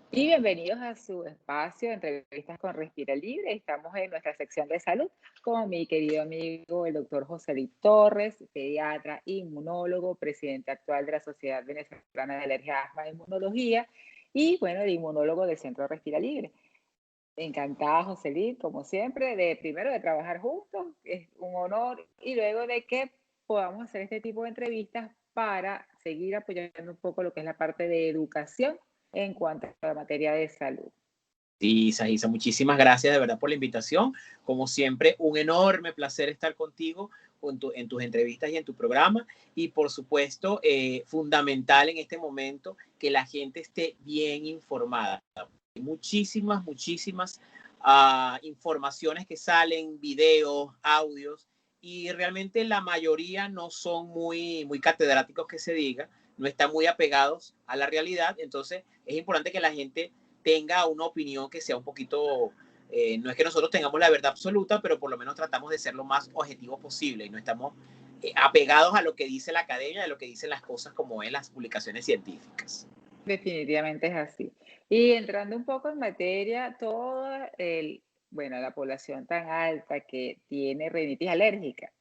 Y bienvenidos a su espacio de entrevistas con Respira Libre. Estamos en nuestra sección de salud con mi querido amigo, el doctor José Luis Torres, pediatra, inmunólogo, presidente actual de la Sociedad Venezolana de Alergia, Asma e Inmunología y, bueno, de inmunólogo del Centro Respira Libre. Encantada, José Luis, como siempre, de primero de trabajar juntos, es un honor, y luego de que podamos hacer este tipo de entrevistas para seguir apoyando un poco lo que es la parte de educación en cuanto a la materia de salud. Sí, Isa, muchísimas gracias de verdad por la invitación. Como siempre, un enorme placer estar contigo en tus entrevistas y en tu programa. Y por supuesto, fundamental en este momento que la gente esté bien informada. Hay muchísimas informaciones que salen, videos, audios, y realmente la mayoría no son muy catedráticos que se diga, no están muy apegados a la realidad. Entonces, es importante que la gente tenga una opinión que sea un poquito, no es que nosotros tengamos la verdad absoluta, pero por lo menos tratamos de ser lo más objetivos posible y no estamos apegados a lo que dice la academia, a lo que dicen las cosas como en las publicaciones científicas. Definitivamente es así. Y entrando un poco en materia, bueno, la población tan alta que tiene rinitis alérgica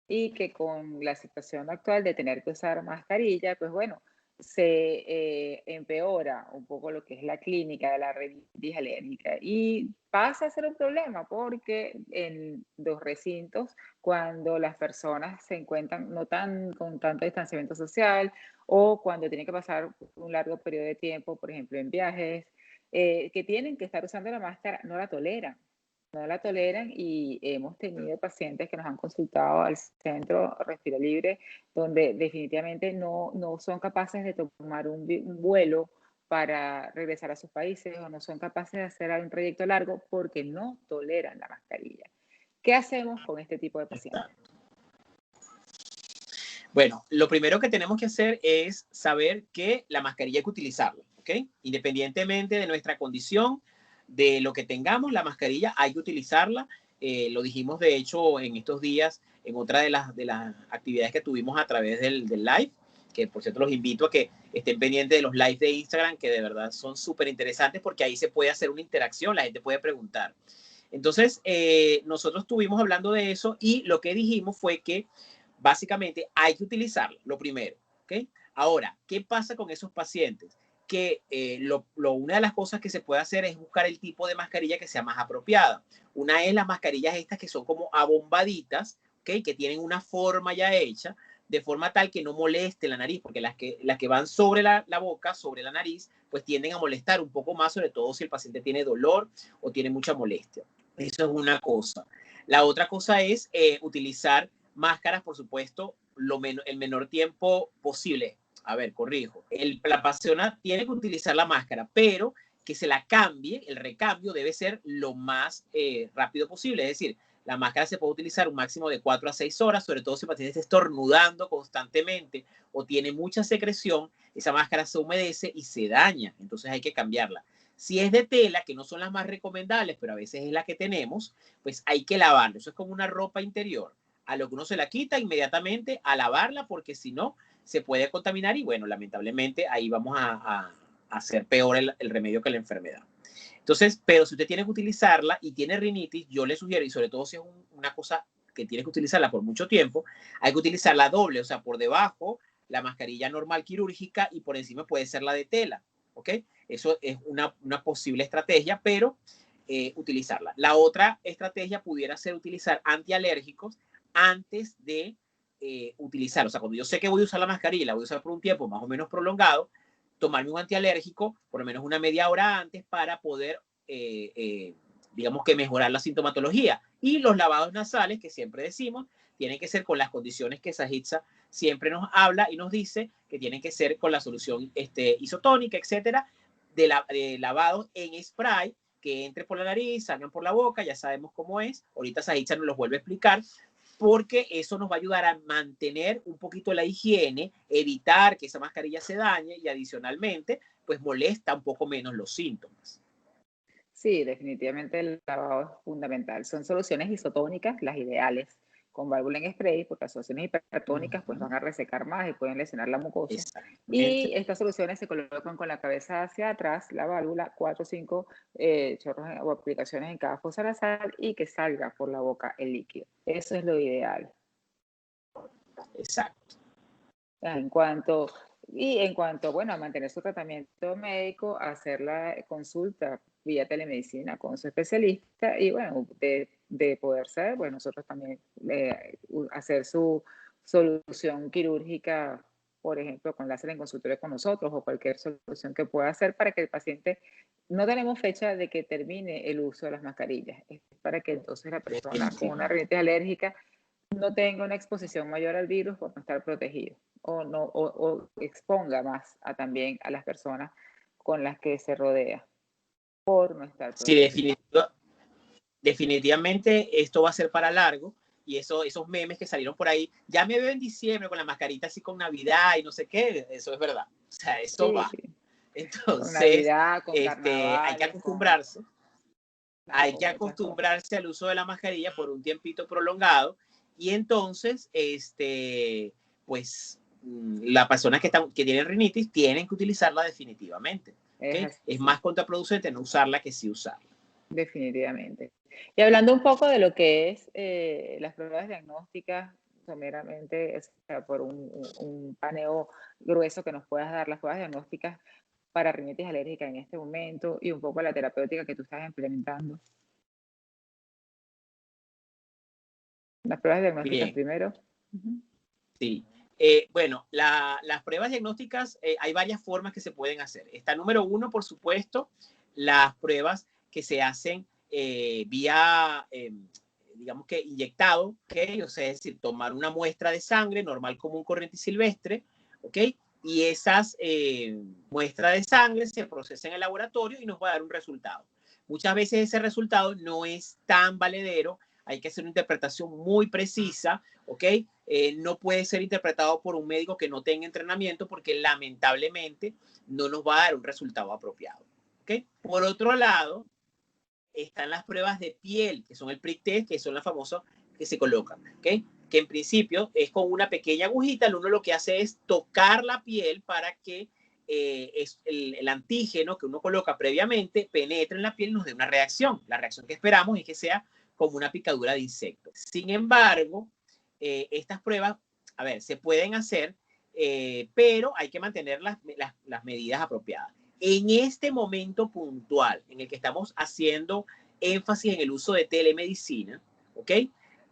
y que con la situación actual de tener que usar mascarilla, pues bueno, se empeora un poco lo que es la clínica de la rinitis alérgica y pasa a ser un problema porque en los recintos, cuando las personas se encuentran no tan con tanto distanciamiento social o cuando tienen que pasar un largo periodo de tiempo, por ejemplo, en viajes, que tienen que estar usando la máscara, no la toleran y hemos tenido pacientes que nos han consultado al centro Respira Libre, donde definitivamente no son capaces de tomar un vuelo para regresar a sus países o no son capaces de hacer un trayecto largo porque no toleran la mascarilla. ¿Qué hacemos con este tipo de pacientes? Bueno, lo primero que tenemos que hacer es saber que la mascarilla hay que utilizarla, ¿ok? Independientemente de nuestra condición, de lo que tengamos, la mascarilla hay que utilizarla. Lo dijimos, de hecho, en estos días, en otra de las actividades que tuvimos a través del live, que por cierto los invito a que estén pendientes de los lives de Instagram, que de verdad son súper interesantes porque ahí se puede hacer una interacción, la gente puede preguntar. Entonces, nosotros estuvimos hablando de eso y lo que dijimos fue que básicamente hay que utilizarla, lo primero. ¿Okay? Ahora, ¿qué pasa con esos pacientes? Que una de las cosas que se puede hacer es buscar el tipo de mascarilla que sea más apropiada. Una es las mascarillas estas que son como abombaditas, ¿okay? Que tienen una forma ya hecha, de forma tal que no moleste la nariz, porque las que van sobre la boca, sobre la nariz, pues tienden a molestar un poco más, sobre todo si el paciente tiene dolor o tiene mucha molestia. Eso es una cosa. La otra cosa es utilizar máscaras, por supuesto, el menor tiempo posible. A ver, corrijo. La persona tiene que utilizar la máscara, pero que se la cambie, el recambio debe ser lo más rápido posible. Es decir, la máscara se puede utilizar un máximo de 4 a 6 horas, sobre todo si el paciente está estornudando constantemente o tiene mucha secreción, esa máscara se humedece y se daña, entonces hay que cambiarla. Si es de tela, que no son las más recomendables, pero a veces es la que tenemos, pues hay que lavarlo. Eso es como una ropa interior a lo que uno se la quita inmediatamente a lavarla, porque si no, se puede contaminar y bueno, lamentablemente ahí vamos a hacer peor el remedio que la enfermedad. Entonces, pero si usted tiene que utilizarla y tiene rinitis, yo le sugiero, y sobre todo si es una cosa que tiene que utilizarla por mucho tiempo, hay que utilizarla doble, o sea, por debajo la mascarilla normal quirúrgica y por encima puede ser la de tela, ¿ok? Eso es una posible estrategia, pero utilizarla. La otra estrategia pudiera ser utilizar antialérgicos antes de utilizar. O sea, cuando yo sé que voy a usar la mascarilla y la voy a usar por un tiempo más o menos prolongado, tomarme un antialérgico por lo menos una media hora antes para poder, digamos que mejorar la sintomatología. Y los lavados nasales, que siempre decimos, tienen que ser con las condiciones que Sajitza siempre nos habla y nos dice que tienen que ser con la solución isotónica, etcétera, de lavado en spray, que entre por la nariz, salgan por la boca, ya sabemos cómo es. Ahorita Sajitza nos lo vuelve a explicar, porque eso nos va a ayudar a mantener un poquito la higiene, evitar que esa mascarilla se dañe y adicionalmente, pues molesta un poco menos los síntomas. Sí, definitivamente el lavado es fundamental. Son soluciones isotónicas las ideales con válvula en spray, porque las soluciones hipertónicas pues van a resecar más y pueden lesionar la mucosa. Y Exactamente. estas soluciones se colocan con la cabeza hacia atrás, la válvula, 4 o 5 chorros o aplicaciones en cada fosa nasal y que salga por la boca el líquido. Eso es lo ideal. Exacto. En cuanto, bueno, a mantener su tratamiento médico, hacer la consulta vía telemedicina con su especialista y bueno, de poder ser, pues nosotros también hacer su solución quirúrgica, por ejemplo, con láser en consultorio con nosotros o cualquier solución que pueda hacer para que el paciente, no tenemos fecha de que termine el uso de las mascarillas, es para que entonces la persona con una rinitis alérgica no tenga una exposición mayor al virus por no estar protegido o exponga más también a las personas con las que se rodea por no estar protegido. Sí, definitivamente esto va a ser para largo y esos memes que salieron por ahí, ya me veo en diciembre con la mascarita así con Navidad y no sé qué, eso es verdad. O sea, eso Sí, va. sí. Entonces, Con Navidad, con hay que carnavales, acostumbrarse. con Hay que muchas cosas. acostumbrarse al uso de la mascarilla por un tiempito prolongado y entonces, pues, las personas que tienen rinitis tienen que utilizarla definitivamente. ¿Okay? Es más contraproducente no usarla que sí usarla. Definitivamente. Y hablando un poco de lo que es las pruebas diagnósticas, someramente, o sea, por un paneo grueso que nos puedas dar, las pruebas diagnósticas para rinitis alérgica en este momento y un poco la terapéutica que tú estás implementando. Las pruebas diagnósticas Bien. primero. Sí. Bueno, las pruebas diagnósticas, hay varias formas que se pueden hacer. Está número uno, por supuesto, las pruebas que se hacen vía, digamos que inyectado, ¿ok? O sea, es decir, tomar una muestra de sangre normal como un corriente silvestre, ¿ok? Y esas muestras de sangre se procesan en el laboratorio y nos va a dar un resultado. Muchas veces ese resultado no es tan valedero, hay que hacer una interpretación muy precisa, ¿ok? No puede ser interpretado por un médico que no tenga entrenamiento porque lamentablemente no nos va a dar un resultado apropiado. ¿Okay? Por otro lado, están las pruebas de piel, que son el prick test, que son las famosas que se colocan. ¿Okay? Que en principio es con una pequeña agujita, uno lo que hace es tocar la piel para que el antígeno que uno coloca previamente penetre en la piel y nos dé una reacción. La reacción que esperamos es que sea como una picadura de insecto. Sin embargo, estas pruebas, a ver, se pueden hacer, pero hay que mantener las medidas apropiadas. En este momento puntual en el que estamos haciendo énfasis en el uso de telemedicina, ¿ok?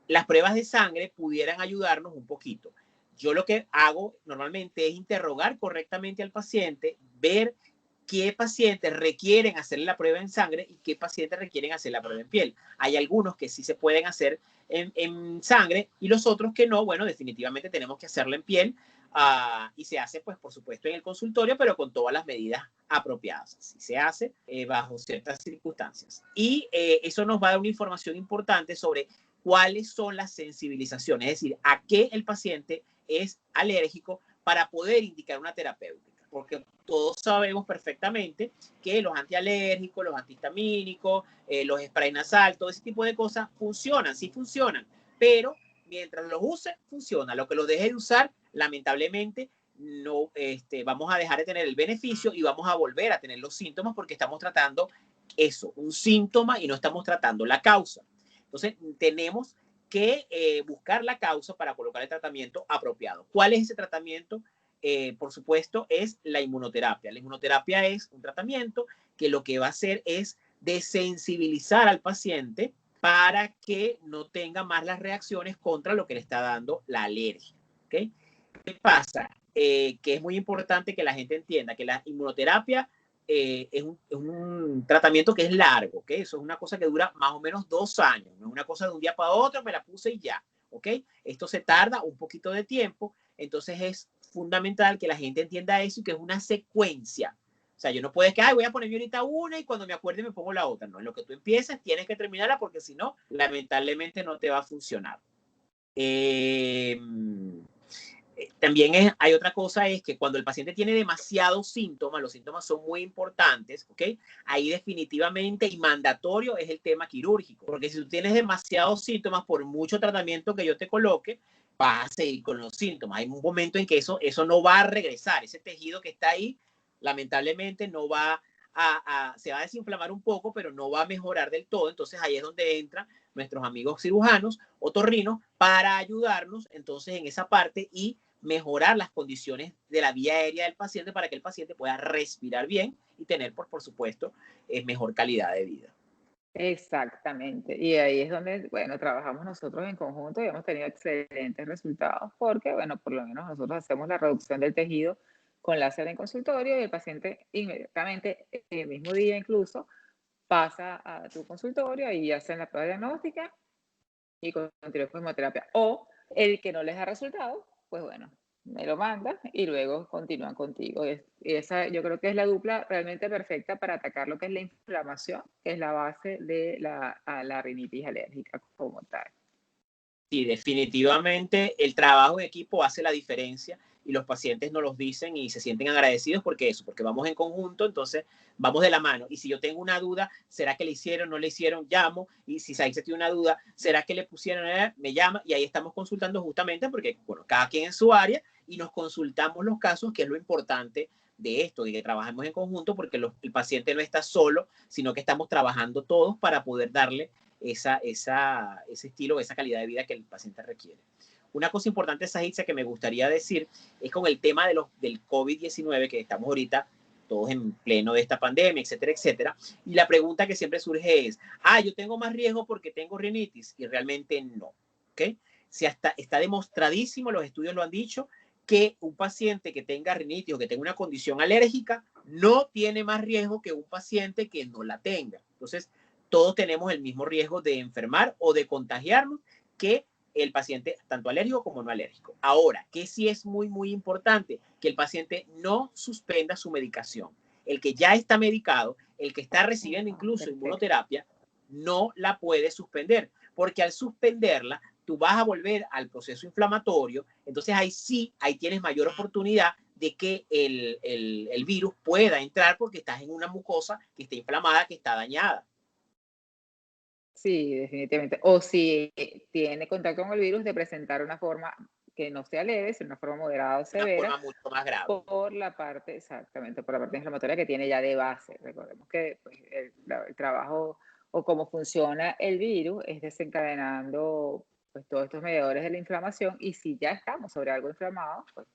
Las pruebas de sangre pudieran ayudarnos un poquito. Yo lo que hago normalmente es interrogar correctamente al paciente, ver qué pacientes requieren hacer la prueba en sangre y qué pacientes requieren hacer la prueba en piel. Hay algunos que sí se pueden hacer en sangre y los otros que no, bueno, definitivamente tenemos que hacerlo en piel y se hace, pues, por supuesto, en el consultorio, pero con todas las medidas apropiadas. Así se hace bajo ciertas circunstancias. Y eso nos va a dar una información importante sobre cuáles son las sensibilizaciones, es decir, a qué el paciente es alérgico para poder indicar una terapéutica. Porque todos sabemos perfectamente que los antialérgicos, los antihistamínicos, los spray nasal, todo ese tipo de cosas funcionan, sí funcionan, pero mientras los use, funciona. Lo que los deje de usar, lamentablemente, no vamos a dejar de tener el beneficio y vamos a volver a tener los síntomas porque estamos tratando eso, un síntoma y no estamos tratando la causa. Entonces, tenemos que buscar la causa para colocar el tratamiento apropiado. ¿Cuál es ese tratamiento? Por supuesto, es la inmunoterapia. La inmunoterapia es un tratamiento que lo que va a hacer es desensibilizar al paciente para que no tenga más las reacciones contra lo que le está dando la alergia. ¿Okay? ¿Qué pasa? Que es muy importante que la gente entienda que la inmunoterapia es un tratamiento que es largo, ¿ok? Eso es una cosa que dura más o menos 2 años, no es una cosa de un día para otro, me la puse y ya, ¿ok? Esto se tarda un poquito de tiempo, entonces es fundamental que la gente entienda eso y que es una secuencia. O sea, yo no puedo que, voy a ponerme ahorita una y cuando me acuerde me pongo la otra. No, en lo que tú empieces tienes que terminarla porque si no, lamentablemente no te va a funcionar. También hay otra cosa, es que cuando el paciente tiene demasiados síntomas, los síntomas son muy importantes, ¿ok? Ahí definitivamente y mandatorio es el tema quirúrgico, porque si tú tienes demasiados síntomas, por mucho tratamiento que yo te coloque, vas a seguir con los síntomas. Hay un momento en que eso no va a regresar, ese tejido que está ahí, lamentablemente no va se va a desinflamar un poco, pero no va a mejorar del todo. Entonces ahí es donde entran nuestros amigos cirujanos, otorrinos, para ayudarnos entonces en esa parte y mejorar las condiciones de la vía aérea del paciente para que el paciente pueda respirar bien y tener, por supuesto, mejor calidad de vida. Exactamente. Y ahí es donde, bueno, trabajamos nosotros en conjunto y hemos tenido excelentes resultados porque, bueno, por lo menos nosotros hacemos la reducción del tejido con láser en consultorio y el paciente inmediatamente, el mismo día incluso, pasa a tu consultorio y hacen la prueba diagnóstica y continúa con quimioterapia. O el que no les da resultado, pues bueno, me lo manda y luego continúan contigo. Esa yo creo que es la dupla realmente perfecta para atacar lo que es la inflamación, que es la base de la rinitis alérgica como tal. Sí, definitivamente el trabajo en equipo hace la diferencia y los pacientes nos los dicen y se sienten agradecidos porque vamos en conjunto, entonces vamos de la mano. Y si yo tengo una duda, ¿será que le hicieron, no le hicieron? Llamo. Y si se tiene una duda, ¿será que le pusieron? Me llama y ahí estamos consultando justamente porque, bueno, cada quien en su área y nos consultamos los casos, que es lo importante de esto y que trabajemos en conjunto porque el paciente no está solo, sino que estamos trabajando todos para poder darle ese estilo, esa calidad de vida que el paciente requiere. Una cosa importante, Sahitza, que me gustaría decir es con el tema del COVID-19, que estamos ahorita todos en pleno de esta pandemia, etcétera, etcétera. Y la pregunta que siempre surge es, yo tengo más riesgo porque tengo rinitis, y realmente no, ¿ok? Si está demostradísimo, los estudios lo han dicho, que un paciente que tenga rinitis o que tenga una condición alérgica no tiene más riesgo que un paciente que no la tenga. Entonces, todos tenemos el mismo riesgo de enfermar o de contagiarnos que el paciente tanto alérgico como no alérgico. Ahora, que sí es muy, muy importante que el paciente no suspenda su medicación. El que ya está medicado, el que está recibiendo incluso inmunoterapia, no la puede suspender, porque al suspenderla, tú vas a volver al proceso inflamatorio, entonces ahí tienes mayor oportunidad de que el virus pueda entrar porque estás en una mucosa que está inflamada, que está dañada. Sí, definitivamente. O si tiene contacto con el virus, de presentar una forma que no sea leve, sino una forma moderada o Una severa, forma mucho más grave. por la parte, exactamente, por la parte inflamatoria que tiene ya de base. Recordemos que pues, el trabajo o cómo funciona el virus es desencadenando pues, todos estos mediadores de la inflamación y si ya estamos sobre algo inflamado, pues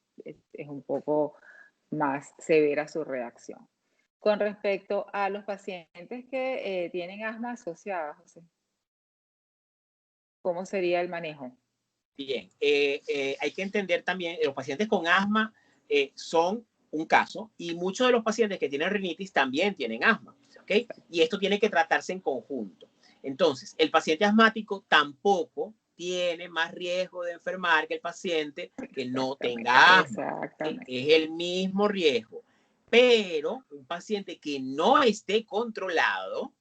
es un poco más severa su reacción. Con respecto a los pacientes que tienen asma asociada, José, ¿cómo sería el manejo? Bien, hay que entender también, los pacientes con asma son un caso y muchos de los pacientes que tienen rinitis también tienen asma, ¿ok? Y esto tiene que tratarse en conjunto. Entonces, el paciente asmático tampoco tiene más riesgo de enfermar que el paciente que no tenga asma. ¿Okay? Exactamente. Es el mismo riesgo. Pero un paciente que no esté controlado,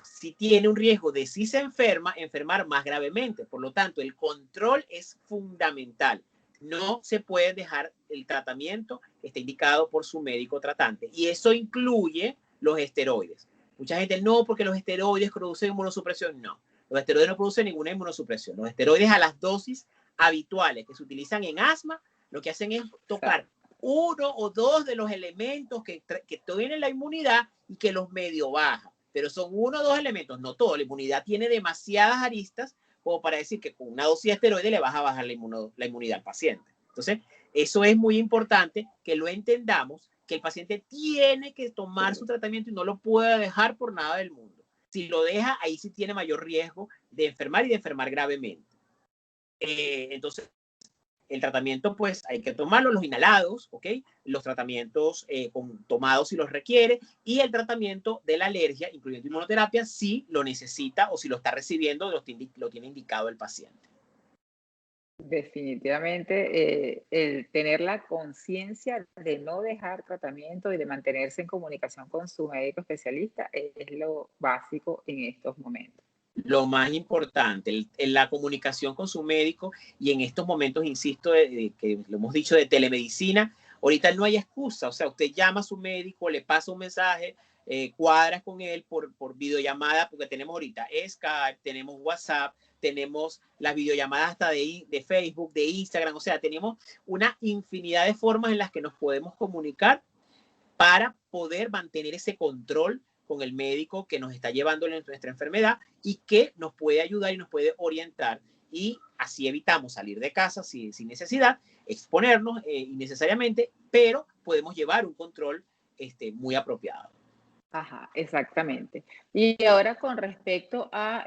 si tiene un riesgo de si se enferma, enfermar más gravemente. Por lo tanto, el control es fundamental. No se puede dejar el tratamiento que está indicado por su médico tratante. Y eso incluye los esteroides. Mucha gente no, porque los esteroides producen inmunosupresión. No, los esteroides no producen ninguna inmunosupresión. Los esteroides a las dosis habituales que se utilizan en asma, lo que hacen es tocar uno o dos de los elementos que tienen la inmunidad y que los medio bajan. Pero son uno o dos elementos, no todo. La inmunidad tiene demasiadas aristas como para decir que con una dosis de esteroide le vas a bajar la inmunidad al paciente. Entonces, eso es muy importante que lo entendamos, que el paciente tiene que tomar su tratamiento y no lo puede dejar por nada del mundo. Si lo deja, ahí sí tiene mayor riesgo de enfermar y de enfermar gravemente. Entonces, el tratamiento, pues hay que tomarlo, los inhalados, ¿ok? Los tratamientos tomados si los requiere y el tratamiento de la alergia, incluyendo inmunoterapia, si lo necesita o si lo está recibiendo, lo tiene indicado el paciente. Definitivamente, el tener la conciencia de no dejar tratamiento y de mantenerse en comunicación con su médico especialista es lo básico en estos momentos. Lo más importante, la comunicación con su médico, y en estos momentos, insisto, que lo hemos dicho, de telemedicina, ahorita no hay excusa. O sea, usted llama a su médico, le pasa un mensaje, cuadras con él por videollamada, porque tenemos ahorita Skype, tenemos WhatsApp, tenemos las videollamadas hasta de Facebook, de Instagram. O sea, tenemos una infinidad de formas en las que nos podemos comunicar para poder mantener ese control con el médico que nos está llevando nuestra enfermedad y que nos puede ayudar y nos puede orientar, y así evitamos salir de casa sin necesidad, exponernos innecesariamente, pero podemos llevar un control muy apropiado. Ajá, exactamente. Y ahora con respecto a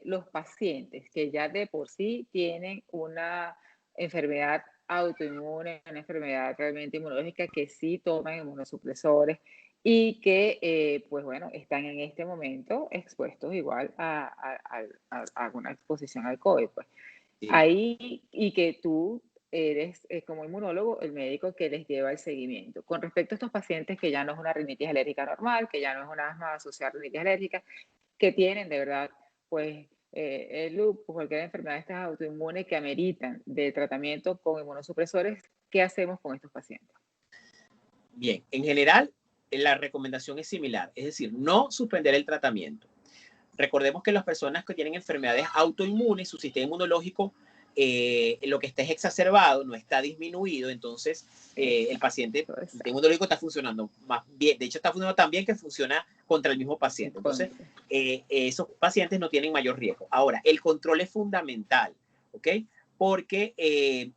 los pacientes que ya de por sí tienen una enfermedad autoinmune, una enfermedad realmente inmunológica, que sí toman inmunosupresores y que, pues bueno, están en este momento expuestos igual a una exposición al COVID, pues. Sí. Ahí, y que tú eres, como inmunólogo, el médico que les lleva el seguimiento. Con respecto a estos pacientes que ya no es una rinitis alérgica normal, que ya no es una asma asociada a rinitis alérgica, que tienen de verdad, pues, el lupus, cualquier enfermedad de estas autoinmunes que ameritan de tratamiento con inmunosupresores, ¿qué hacemos con estos pacientes? Bien, en general, la recomendación es similar, es decir, no suspender el tratamiento. Recordemos que las personas que tienen enfermedades autoinmunes, su sistema inmunológico, lo que está es exacerbado, no está disminuido. Entonces el paciente, Exacto, su sistema exacto. inmunológico está funcionando más bien, de hecho está funcionando tan bien que funciona contra el mismo paciente. Entonces esos pacientes no tienen mayor riesgo. Ahora, el control es fundamental, ¿ok? Porque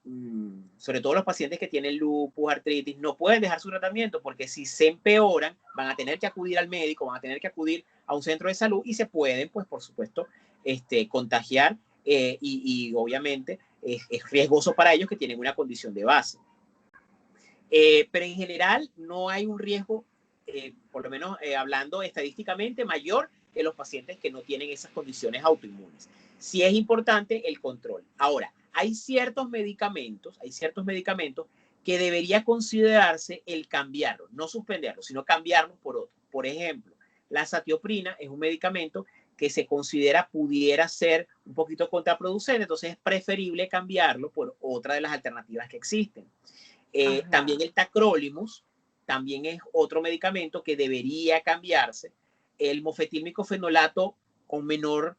sobre todo los pacientes que tienen lupus, artritis, no pueden dejar su tratamiento, porque si se empeoran, van a tener que acudir al médico, van a tener que acudir a un centro de salud, y se pueden, pues por supuesto, contagiar, y obviamente es riesgoso para ellos que tienen una condición de base. Pero en general no hay un riesgo, por lo menos hablando estadísticamente, mayor en los pacientes que no tienen esas condiciones autoinmunes. Sí es importante el control. Ahora, hay ciertos medicamentos que debería considerarse el cambiarlos, no suspenderlos, sino cambiarlos por otros. Por ejemplo, la zatioprina es un medicamento que se considera pudiera ser un poquito contraproducente, entonces es preferible cambiarlo por otra de las alternativas que existen. También Ajá. el tacrolimus, también es otro medicamento que debería cambiarse. El mofetilmicofenolato con menor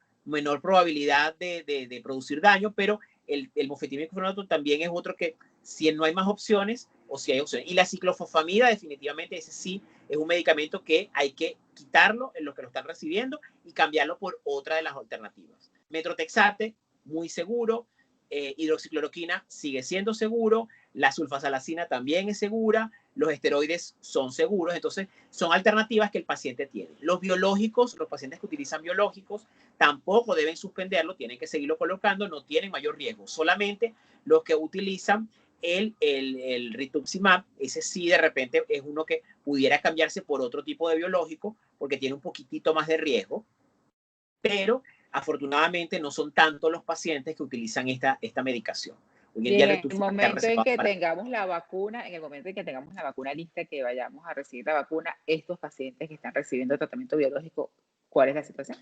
probabilidad de producir daño, pero el mofetilmicofenolato también es otro que, si no hay más opciones, o si hay opciones. Y la ciclofosfamida, definitivamente, ese sí es un medicamento que hay que quitarlo en los que lo están recibiendo y cambiarlo por otra de las alternativas. Metrotexate, muy seguro. Hidroxicloroquina sigue siendo seguro. La sulfasalacina también es segura. Los esteroides son seguros. Entonces, son alternativas que el paciente tiene. Los biológicos, los pacientes que utilizan biológicos, tampoco deben suspenderlo, tienen que seguirlo colocando, no tienen mayor riesgo. Solamente los que utilizan el rituximab, ese sí de repente es uno que pudiera cambiarse por otro tipo de biológico, porque tiene un poquitito más de riesgo, pero afortunadamente no son tantos los pacientes que utilizan esta medicación. Hoy en Y día el en el rituximab está momento en reservado que para... tengamos la vacuna, en el momento en que tengamos la vacuna lista, que vayamos a recibir la vacuna, estos pacientes que están recibiendo tratamiento biológico, ¿cuál es la situación?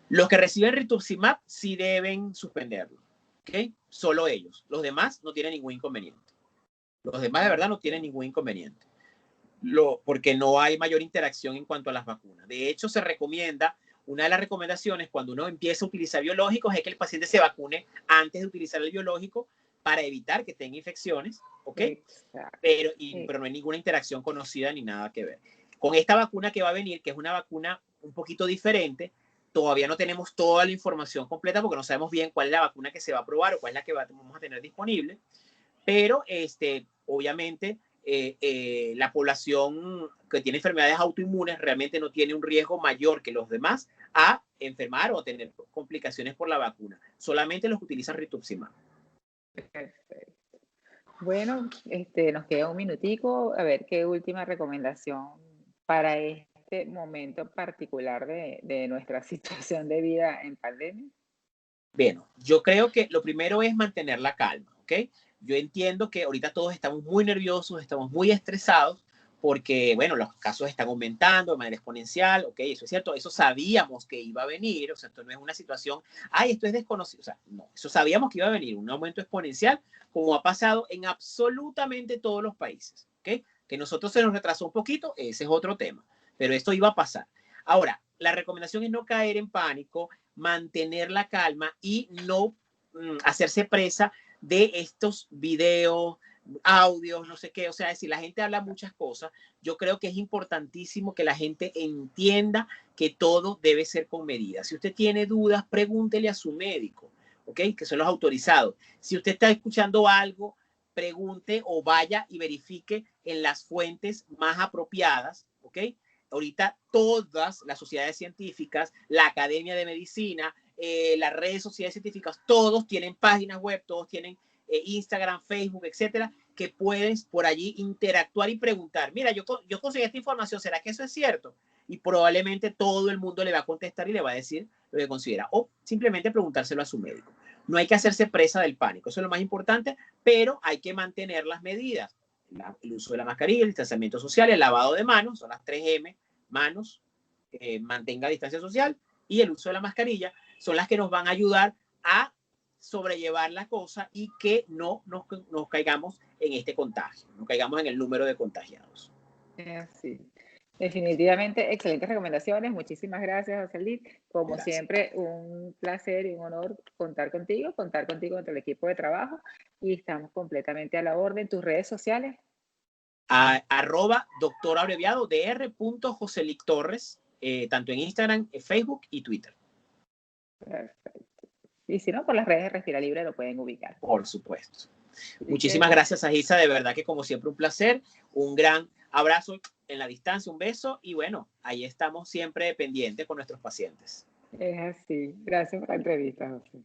Los que reciben rituximab sí deben suspenderlo, ¿ok? Solo ellos. Los demás no tienen ningún inconveniente. Los demás de verdad no tienen ningún inconveniente. Porque no hay mayor interacción en cuanto a las vacunas. De hecho, se recomienda, una de las recomendaciones cuando uno empieza a utilizar biológicos es que el paciente se vacune antes de utilizar el biológico para evitar que tenga infecciones, ¿ok? Exacto. Pero no hay ninguna interacción conocida ni nada que ver. Con esta vacuna que va a venir, que es una vacuna un poquito diferente, todavía no tenemos toda la información completa porque no sabemos bien cuál es la vacuna que se va a probar o cuál es la que vamos a tener disponible, pero obviamente la población que tiene enfermedades autoinmunes realmente no tiene un riesgo mayor que los demás a enfermar o a tener complicaciones por la vacuna. Solamente los que utilizan rituximab. Perfecto. Bueno, nos queda un minutico. A ver, ¿qué última recomendación para este momento particular de nuestra situación de vida en pandemia? Bueno, yo creo que lo primero es mantener la calma, ¿ok? Yo entiendo que ahorita todos estamos muy nerviosos, estamos muy estresados, porque, bueno, los casos están aumentando de manera exponencial, ok, eso es cierto, eso sabíamos que iba a venir, o sea, esto no es una situación, ay, esto es desconocido, o sea, no, eso sabíamos que iba a venir, un aumento exponencial, como ha pasado en absolutamente todos los países, ok, que nosotros se nos retrasó un poquito, ese es otro tema, pero esto iba a pasar. Ahora, la recomendación es no caer en pánico, mantener la calma y no hacerse presa de estos videos, audios, no sé qué, o sea, si la gente habla muchas cosas, yo creo que es importantísimo que la gente entienda que todo debe ser con medida. Si usted tiene dudas, pregúntele a su médico, ¿ok? Que son los autorizados. Si usted está escuchando algo, pregunte o vaya y verifique en las fuentes más apropiadas, ¿ok? Ahorita todas las sociedades científicas, la Academia de Medicina, las redes sociales científicas, todos tienen páginas web, todos tienen Instagram, Facebook, etcétera, que puedes por allí interactuar y preguntar, mira, yo conseguí esta información, ¿será que eso es cierto? Y probablemente todo el mundo le va a contestar y le va a decir lo que considera. O simplemente preguntárselo a su médico. No hay que hacerse presa del pánico, eso es lo más importante, pero hay que mantener las medidas. El uso de la mascarilla, el distanciamiento social, el lavado de manos, son las 3M, manos, mantenga distancia social, y el uso de la mascarilla son las que nos van a ayudar a sobrellevar la cosa y que no nos caigamos en este contagio, no caigamos en el número de contagiados. Sí. Definitivamente, excelentes recomendaciones. Muchísimas gracias, José Luis. Como Gracias. siempre, un placer y un honor contar contigo entre el equipo de trabajo y estamos completamente a la orden. ¿Tus redes sociales? Doctor abreviado Dr. Joselic Torres, tanto en Instagram, Facebook y Twitter. Perfecto. Y si no, por las redes de Respira Libre lo pueden ubicar. Por supuesto. Muchísimas gracias, Agisa. De verdad que como siempre un placer. Un gran abrazo en la distancia, un beso y bueno, ahí estamos siempre pendientes con nuestros pacientes. Es así. Gracias por la entrevista, José.